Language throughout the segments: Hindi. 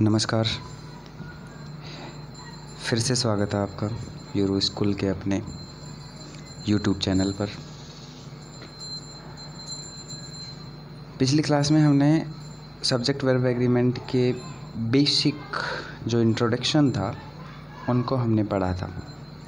नमस्कार। फिर से स्वागत है आपका यूरो स्कूल के अपने यूट्यूब चैनल पर। पिछली क्लास में हमने सब्जेक्ट वर्ब एग्रीमेंट के बेसिक जो इंट्रोडक्शन था उनको हमने पढ़ा था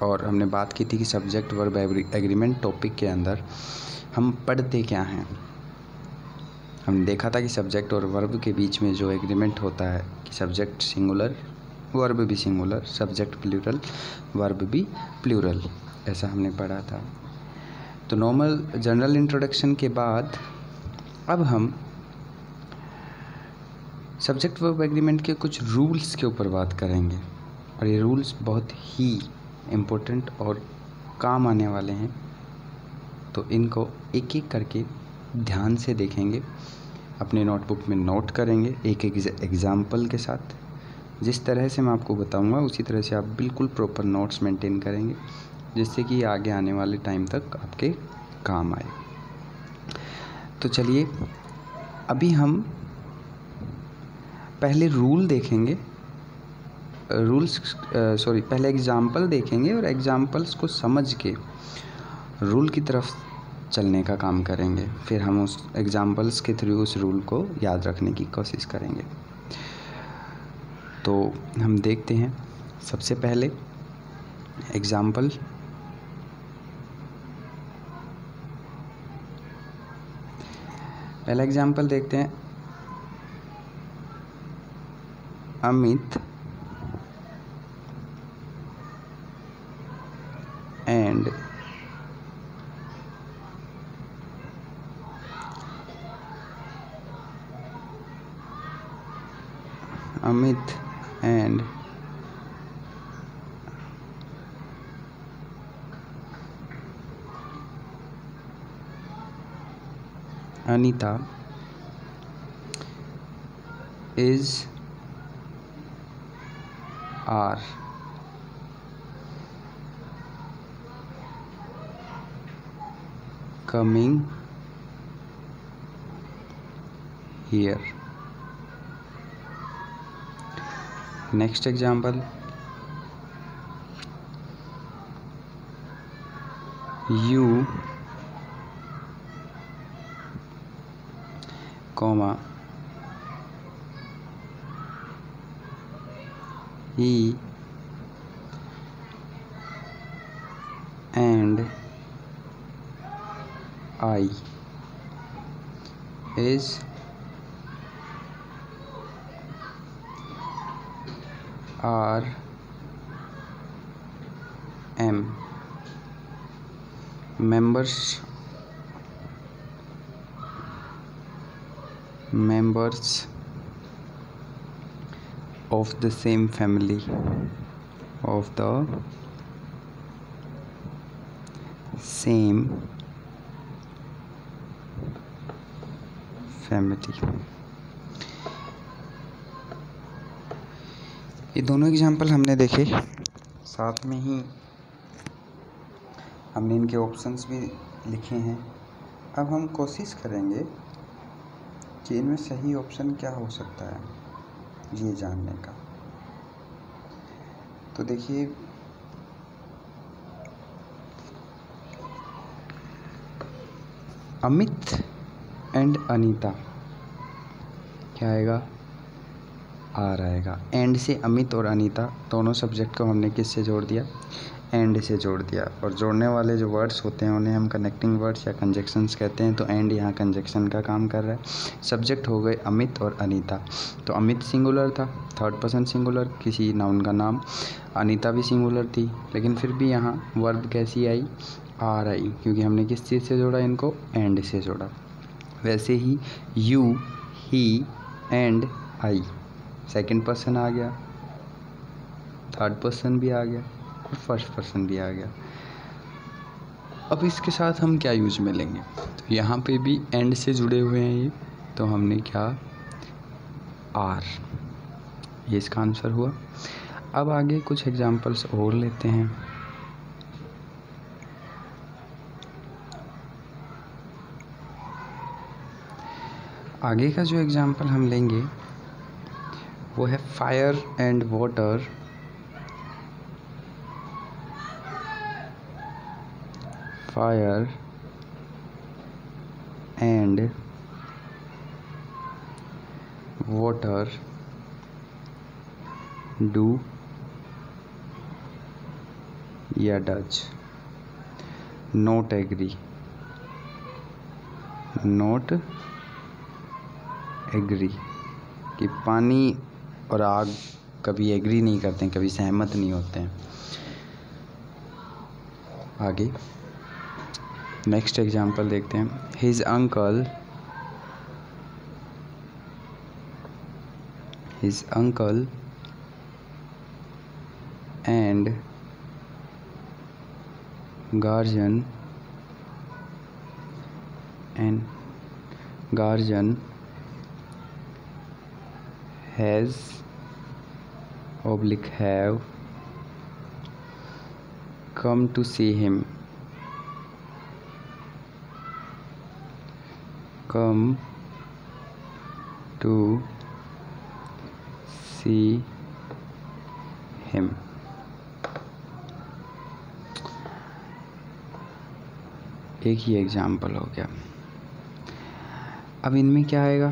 और हमने बात की थी कि सब्जेक्ट वर्ब एग्रीमेंट टॉपिक के अंदर हम पढ़ते क्या हैं। हमने देखा था कि सब्जेक्ट और वर्ब के बीच में जो एग्रीमेंट होता है कि सब्जेक्ट सिंगुलर, वर्ब भी सिंगुलर, सब्जेक्ट प्लूरल, वर्ब भी प्लूरल, ऐसा हमने पढ़ा था। तो नॉर्मल जनरल इंट्रोडक्शन के बाद अब हम सब्जेक्ट वर्ब एग्रीमेंट के कुछ रूल्स के ऊपर बात करेंगे और ये रूल्स बहुत ही इम्पोर्टेंट और काम आने वाले हैं। तो इनको एक एक करके ध्यान से देखेंगे, अपने नोटबुक में नोट करेंगे एक एक एग्जाम्पल के साथ। जिस तरह से मैं आपको बताऊंगा उसी तरह से आप बिल्कुल प्रॉपर नोट्स मेंटेन करेंगे, जिससे कि आगे आने वाले टाइम तक आपके काम आए। तो चलिए अभी हम पहले रूल देखेंगे, पहले एग्जाम्पल देखेंगे और एग्जाम्पल्स को समझ के रूल की तरफ चलने का काम करेंगे। फिर हम उस एग्जाम्पल्स के थ्रू उस रूल को याद रखने की कोशिश करेंगे। तो हम देखते हैं सबसे पहले एग्जाम्पल। पहला एग्जाम्पल देखते हैं। Amit and Anita are coming here. Next example. You, he and I is are am members of the same family, ये दोनों एग्जाम्पल हमने देखे, साथ में ही हमने इनके ऑप्शंस भी लिखे हैं। अब हम कोशिश करेंगे कि इनमें सही ऑप्शन क्या हो सकता है ये जानने का। तो देखिए, अमित एंड अनीता क्या आएगा? आर आएगा। एंड से अमित और अनीता दोनों सब्जेक्ट को हमने किससे जोड़ दिया? एंड से जोड़ दिया। और जोड़ने वाले जो वर्ड्स होते हैं उन्हें हम कनेक्टिंग वर्ड्स या कंजक्शंस कहते हैं। तो एंड यहाँ कंजक्शन का काम कर रहा है। सब्जेक्ट हो गए अमित और अनीता। तो अमित सिंगुलर था, थर्ड पर्सन सिंगुलर, किसी नाउन का नाम। अनीता भी सिंगुलर थी, लेकिन फिर भी यहाँ वर्ब कैसी आई? आर आई, क्योंकि हमने किस चीज़ से जोड़ा इनको? एंड से जोड़ा। वैसे ही you, he and I, second person आ गया, थर्ड पर्सन भी आ गया और फर्स्ट पर्सन भी आ गया। अब इसके साथ हम क्या यूज में लेंगे? तो यहाँ पे भी एंड से जुड़े हुए हैं ये, तो हमने क्या? आर, ये इसका आंसर हुआ। अब आगे कुछ एग्जाम्पल्स और लेते हैं। आगे का जो एग्जाम्पल हम लेंगे वो है fire and water, fire and water do या does not agree, not agree, कि पानी और आग कभी एग्री नहीं करते हैं, कभी सहमत नहीं होते हैं। आगे नेक्स्ट एग्जाम्पल देखते हैं। His uncle and guardian has have come to see him, एक ही एग्जाम्पल हो गया। अब इनमें क्या आएगा,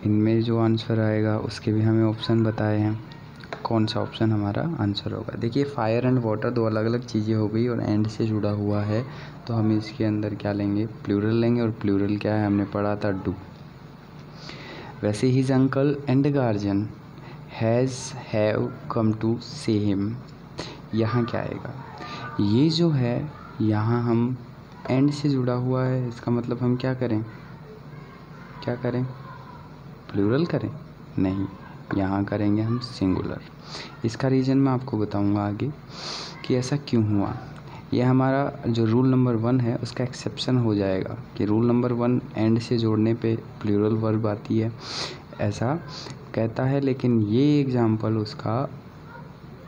इनमें जो आंसर आएगा उसके भी हमें ऑप्शन बताए हैं, कौन सा ऑप्शन हमारा आंसर होगा। देखिए फायर एंड वाटर दो अलग अलग चीज़ें हो गई और एंड से जुड़ा हुआ है, तो हम इसके अंदर क्या लेंगे, प्लूरल लेंगे, और प्लूरल क्या है हमने पढ़ा था, डू। वैसे his uncle and guardian have come to see him, यहाँ क्या आएगा, ये जो है यहाँ हम एंड से जुड़ा हुआ है, इसका मतलब हम क्या करें, प्लूरल करें, नहीं, यहाँ करेंगे हम सिंगुलर। इसका रीज़न मैं आपको बताऊंगा आगे कि ऐसा क्यों हुआ। यह हमारा जो रूल नंबर 1 है उसका एक्सेप्शन हो जाएगा कि रूल नंबर 1 एंड से जोड़ने पे प्लूरल वर्ब आती है, ऐसा कहता है, लेकिन ये एग्जाम्पल उसका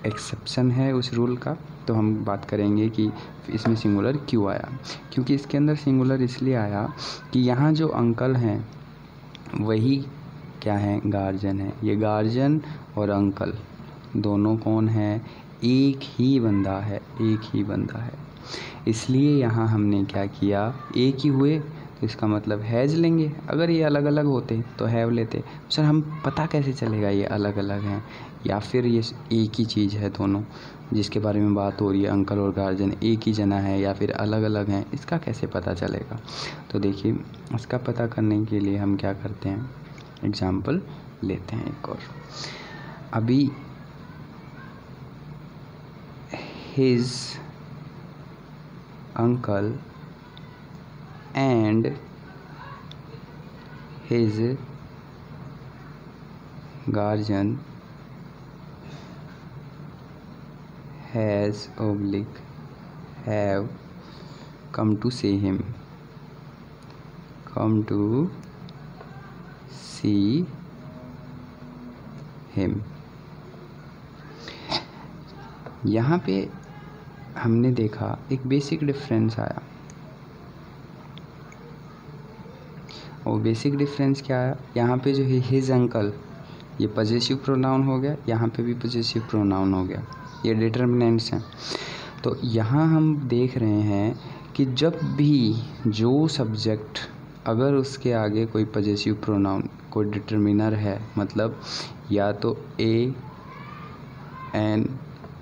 एक्सेप्शन है उस रूल का। तो हम बात करेंगे कि इसमें सिंगुलर क्यों आया, क्योंकि इसके अंदर सिंगुलर इसलिए आया कि यहाँ जो अंकल हैं वही क्या है, गार्जियन है। ये गार्जियन और अंकल दोनों कौन है, एक ही बंदा है, इसलिए यहाँ हमने क्या किया, एक ही हुए तो इसका मतलब हैज़ लेंगे। अगर ये अलग अलग होते तो हैव लेते। सर हम पता कैसे चलेगा ये अलग अलग हैं या फिर ये एक ही चीज़ है, दोनों जिसके बारे में बात हो रही है, अंकल और गार्जियन एक ही जना है या फिर अलग अलग हैं, इसका कैसे पता चलेगा। तो देखिए इसका पता करने के लिए हम क्या करते हैं, एग्जाम्पल लेते हैं एक और। अभी his uncle and his guardian have come to see him, यहाँ पे हमने देखा एक बेसिक डिफरेंस आया, और बेसिक डिफरेंस क्या आया, यहाँ पे जो है हिज अंकल ये पजेसिव प्रोनाउन हो गया, यहाँ पे भी पजेसिव प्रोनाउन हो गया, ये डिटर्मिनेंट्स हैं। तो यहाँ हम देख रहे हैं कि जब भी जो सब्जेक्ट अगर उसके आगे कोई पजेसिव प्रोनाउन कोई डिटर्मिनर है, मतलब या तो ए, एन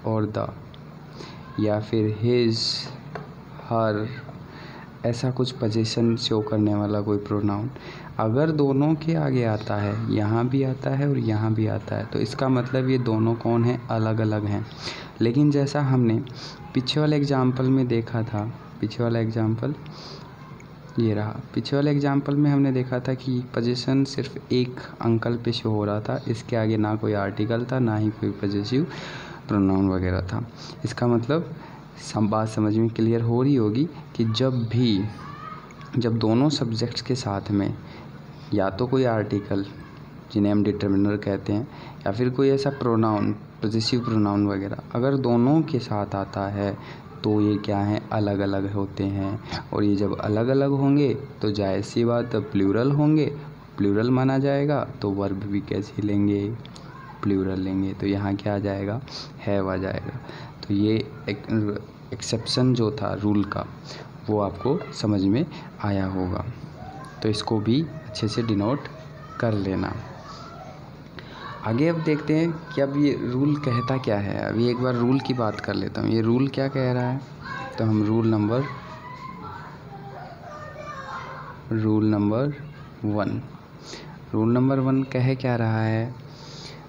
और द, या फिर हिज, हर, ऐसा कुछ पोजीशन शो करने वाला कोई प्रोनाउन अगर दोनों के आगे आता है, यहाँ भी आता है और यहाँ भी आता है, तो इसका मतलब ये दोनों कौन हैं, अलग अलग हैं। लेकिन जैसा हमने पीछे वाले एग्जाम्पल में देखा था, पीछे वाला एग्जाम्पल ये रहा, पीछे वाले एग्जाम्पल में हमने देखा था कि पोजीशन सिर्फ एक अंकल पे शो हो रहा था, इसके आगे ना कोई आर्टिकल था ना ही कोई पजेसिव प्रोनाउन वगैरह था। इसका मतलब बात समझ में क्लियर हो रही होगी कि जब दोनों सब्जेक्ट्स के साथ में या तो कोई आर्टिकल जिन्हें हम डिटर्मिनर कहते हैं या फिर कोई ऐसा प्रोनाउन पजेसिव प्रोनाउन वगैरह अगर दोनों के साथ आता है तो ये क्या है, अलग अलग होते हैं। और ये जब अलग अलग होंगे तो जाहिर सी बात प्लूरल होंगे, प्लूरल माना जाएगा तो वर्ब भी कैसे लेंगे, प्लूरल लेंगे। तो यहाँ क्या आ जाएगा, हैव आ जाएगा। तो ये एक्सेप्शन जो था रूल का वो आपको समझ में आया होगा। तो इसको भी अच्छे से डिनोट कर लेना। आगे अब देखते हैं कि अब ये रूल कहता क्या है। अभी एक बार रूल की बात कर लेता हूँ। ये रूल क्या कह रहा है, तो हम रूल नंबर 1 क्या रहा है।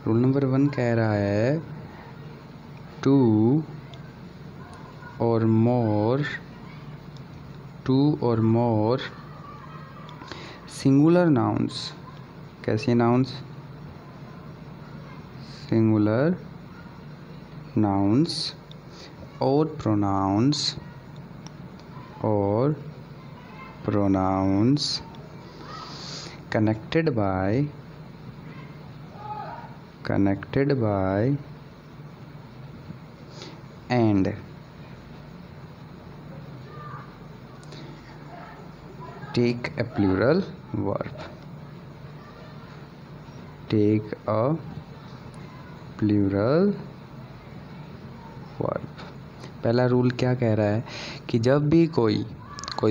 रूल नंबर 1 कह रहा है 2 और मोर सिंगुलर नाउन्स, कैसे नाउन्स, सिंगुलर नाउन्स और pronouns connected by and take a plural verb, पहला रूल क्या कह रहा है कि जब भी कोई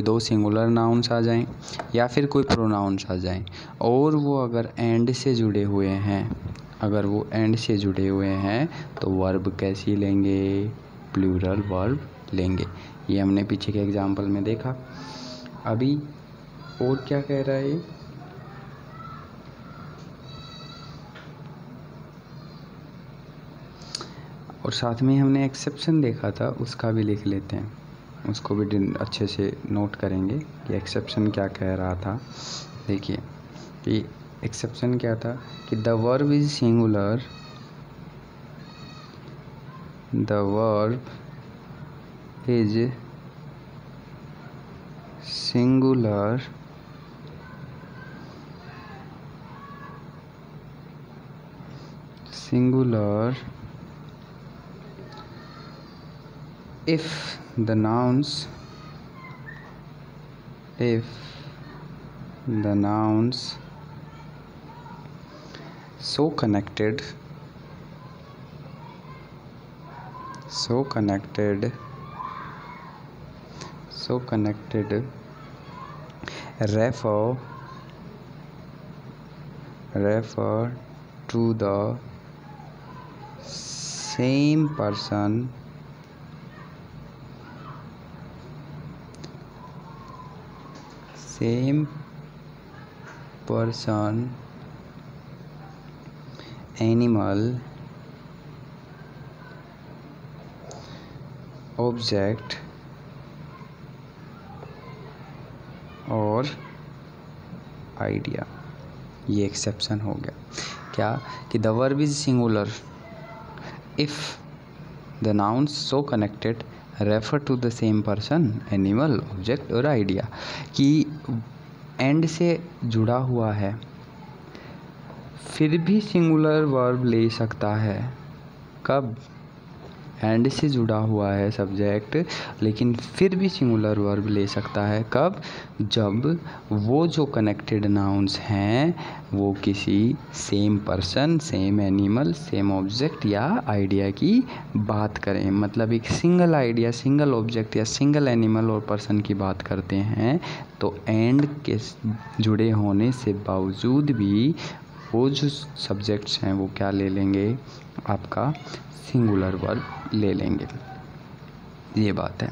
दो सिंगुलर नाउन्स आ जाएं या फिर कोई प्रोनाउंस आ जाएं और वो अगर एंड से जुड़े हुए हैं, तो वर्ब कैसी लेंगे, प्लूरल वर्ब लेंगे। ये हमने पीछे के एग्जाम्पल में देखा। अभी और क्या कह रहा है ये, और साथ में हमने एक्सेप्शन देखा था, उसका भी लिख लेते हैं, उसको भी अच्छे से नोट करेंगे कि एक्सेप्शन क्या कह रहा था। देखिए कि एक्सेप्शन क्या था कि the verb is singular, if the nouns so connected refer to the same person animal, object और आइडिया। ये एक्सेप्शन हो गया क्या कि the verb is singular if the nouns so connected refer to the same person, animal, object और आइडिया। कि एंड से जुड़ा हुआ है फिर भी सिंगुलर वर्ब ले सकता है। कब, एंड से जुड़ा हुआ है सब्जेक्ट लेकिन फिर भी सिंगुलर वर्ब ले सकता है। कब, जब वो जो कनेक्टेड नाउन्स हैं वो किसी same person, same animal, same object या आइडिया की बात करें। मतलब एक सिंगल आइडिया, सिंगल ऑब्जेक्ट या सिंगल एनिमल और पर्सन की बात करते हैं तो एंड के जुड़े होने से बावजूद भी वो जो सब्जेक्ट्स हैं वो क्या ले लेंगे, आपका सिंगुलर वर्ब ले लेंगे। ये बात है।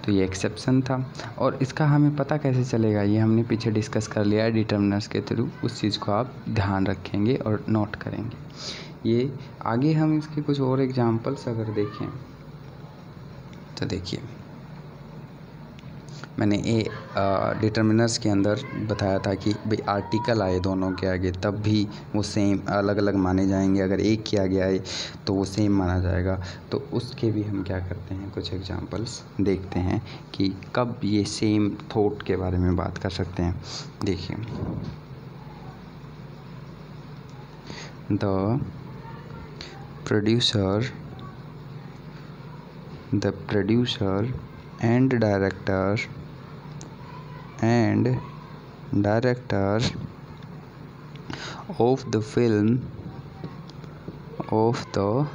तो ये एक्सेप्शन था। और इसका हमें पता कैसे चलेगा, ये हमने पीछे डिस्कस कर लिया है डिटर्मिनर्स के थ्रू। उस चीज़ को आप ध्यान रखेंगे और नोट करेंगे। ये आगे हम इसके कुछ और एग्जांपल्स अगर देखें तो देखिए मैंने ये डिटर्मिनर्स के अंदर बताया था कि भाई आर्टिकल आए दोनों के आगे तब भी वो सेम अलग अलग माने जाएंगे। अगर एक के आगे आए तो वो सेम माना जाएगा। तो उसके भी हम क्या करते हैं, कुछ एग्जांपल्स देखते हैं कि कब ये सेम थॉट के बारे में बात कर सकते हैं। देखिए the producer and director of the film of the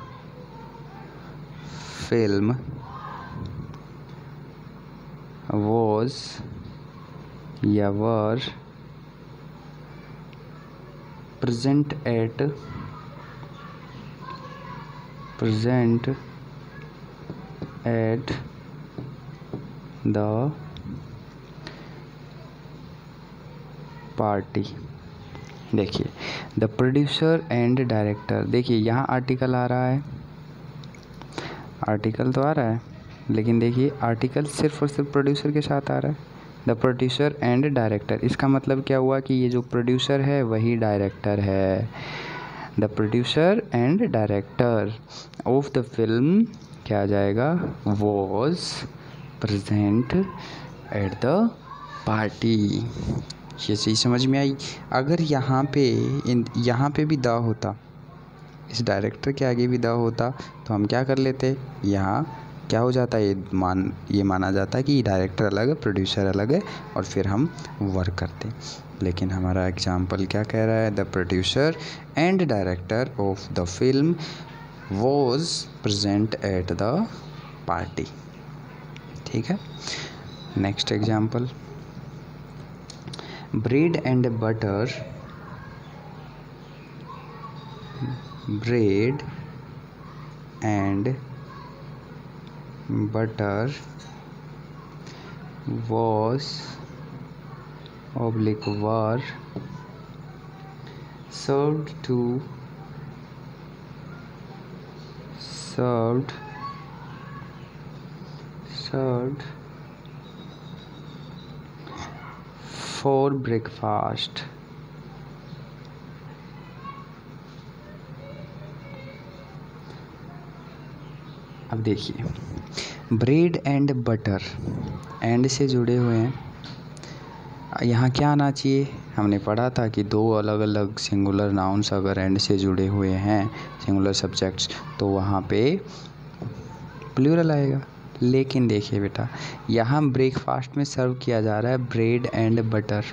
film was या were present at the party. देखिए द प्रोड्यूसर एंड डायरेक्टर, देखिए यहाँ आर्टिकल आ रहा है, आर्टिकल तो आ रहा है, लेकिन देखिए आर्टिकल सिर्फ और सिर्फ प्रोड्यूसर के साथ आ रहा है, द प्रोड्यूसर एंड डायरेक्टर। इसका मतलब क्या हुआ कि ये जो प्रोड्यूसर है वही डायरेक्टर है। The producer and director of the film क्या आ जाएगा, was present at the party. ये चीज़ समझ में आई। अगर यहाँ पे भी द होता, इस डायरेक्टर के आगे भी द होता तो हम क्या कर लेते, यहाँ क्या हो जाता है, ये माना जाता है कि डायरेक्टर अलग है प्रोड्यूसर अलग है और फिर हम वर्क करते। लेकिन हमारा एग्जाम्पल क्या कह रहा है, the producer and director of the film was present at the party. ठीक है, next example, bread and butter, bread and butter was were served for breakfast। अब देखिए ब्रेड एंड बटर, एंड से जुड़े हुए हैं, यहाँ क्या आना चाहिए, हमने पढ़ा था कि दो अलग अलग सिंगुलर नाउन्स अगर एंड से जुड़े हुए हैं, सिंगुलर सब्जेक्ट्स, तो वहाँ पे प्लूरल आएगा। लेकिन देखिए बेटा, यहाँ ब्रेकफास्ट में सर्व किया जा रहा है ब्रेड एंड बटर।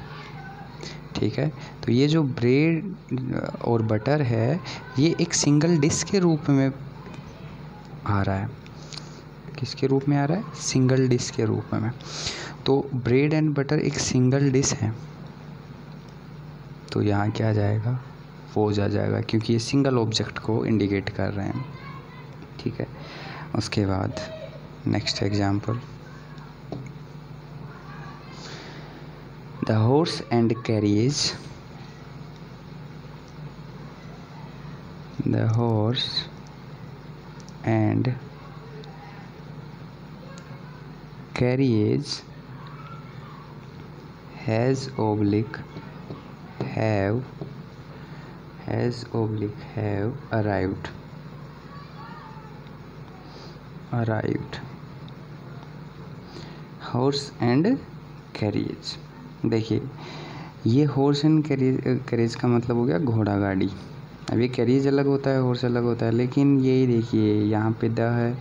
ठीक है, तो ये जो ब्रेड और बटर है ये एक सिंगल डिश के रूप में आ रहा है। किसके रूप में आ रहा है, सिंगल डिश के रूप में। तो ब्रेड एंड बटर एक सिंगल डिश है, तो यहाँ क्या आ जाएगा, वॉज आ जाएगा, क्योंकि ये सिंगल ऑब्जेक्ट को इंडिकेट कर रहे हैं। ठीक है, उसके बाद next example, the horse and carriage, the horse and carriage have arrived। Horse and carriage, देखिए ये हॉर्स एंड कैरियज का मतलब हो गया घोड़ा गाड़ी। अब ये कैरियज अलग होता है, हॉर्स अलग होता है, लेकिन यही देखिए यहाँ पे द है,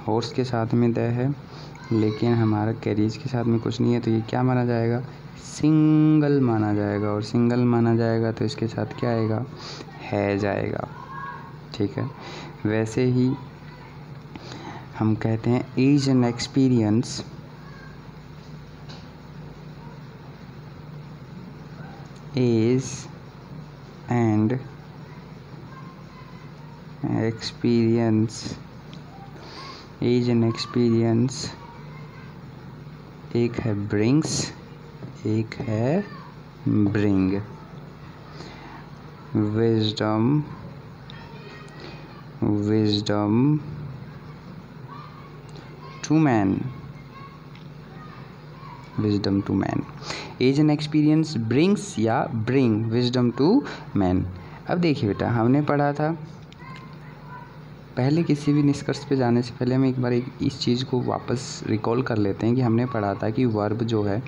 हॉर्स के साथ में द है, लेकिन हमारा कैरियज के साथ में कुछ नहीं है, तो ये क्या माना जाएगा, सिंगल माना जाएगा। और सिंगल माना जाएगा तो इसके साथ क्या आएगा, है जाएगा। ठीक है, वैसे ही हम कहते हैं age and experience, age and experience, age and experience, एक है ब्रिंग्स, एक है bring. Wisdom to man, wisdom to man. Age and experience brings या ब्रिंग विजडम टू मैन। अब देखिए बेटा, हमने पढ़ा था, पहले किसी भी निष्कर्ष पे जाने से पहले हम एक बार इस चीज़ को वापस रिकॉल कर लेते हैं कि हमने पढ़ा था कि वर्ब जो है,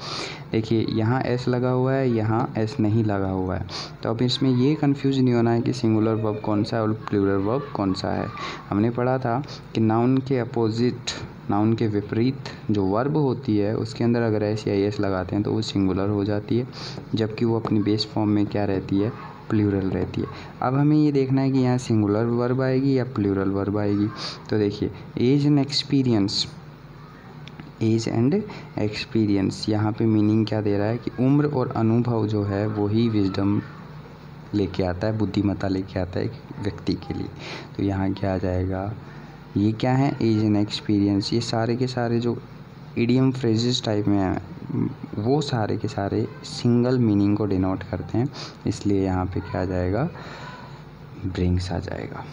देखिए यहाँ एस लगा हुआ है, यहाँ एस नहीं लगा हुआ है, तो अब इसमें ये कंफ्यूज नहीं होना है कि सिंगुलर वर्ब कौन सा है और प्लूरल वर्ब कौन सा है। हमने पढ़ा था कि नाउन के अपोजिट, नाउन के विपरीत जो वर्ब होती है उसके अंदर अगर एस या एस लगाते हैं तो वो सिंगुलर हो जाती है, जबकि वो अपनी बेस फॉर्म में क्या रहती है, प्लूरल रहती है। अब हमें ये देखना है कि यहाँ सिंगुलर वर्ब आएगी या प्लूरल वर्ब आएगी। तो देखिए age and experience, age and experience यहाँ पे मीनिंग क्या दे रहा है कि उम्र और अनुभव जो है वही विजडम लेके आता है, बुद्धिमत्ता लेके आता है एक व्यक्ति के लिए। तो यहाँ क्या आ जाएगा, ये क्या है, एज एंड एक्सपीरियंस। ये सारे के सारे जो इडियम फ्रेजेस टाइप में हैं वो सारे के सारे सिंगल मीनिंग को डिनोट करते हैं, इसलिए यहाँ पे क्या आ जाएगा, ब्रिंग्स आ जाएगा।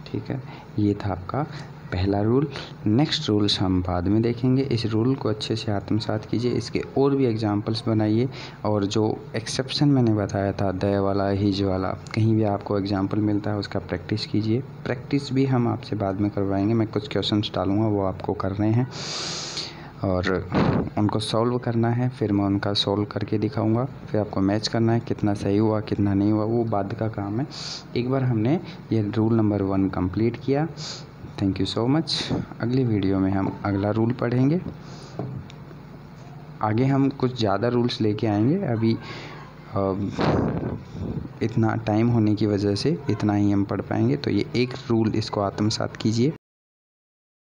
ठीक है, ये था आपका पहला रूल। नेक्स्ट रूल्स हम बाद में देखेंगे। इस रूल को अच्छे से आत्मसात कीजिए, इसके और भी एग्जांपल्स बनाइए, और जो एक्सेप्शन मैंने बताया था द वाला, हिज वाला, कहीं भी आपको एग्जांपल मिलता है उसका प्रैक्टिस कीजिए। प्रैक्टिस भी हम आपसे बाद में करवाएंगे, मैं कुछ क्वेश्चंस डालूँगा वो आपको करने हैं और उनको सॉल्व करना है, फिर मैं उनका सॉल्व करके दिखाऊंगा, फिर आपको मैच करना है कितना सही हुआ कितना नहीं हुआ, वो बाद का काम है। एक बार हमने ये रूल नंबर 1 कंप्लीट किया। Thank you so much. अगली वीडियो में हम अगला रूल पढ़ेंगे। आगे हम कुछ ज़्यादा रूल्स लेके आएंगे, अभी इतना टाइम होने की वजह से इतना ही हम पढ़ पाएंगे। तो ये एक रूल, इसको आत्मसात कीजिए।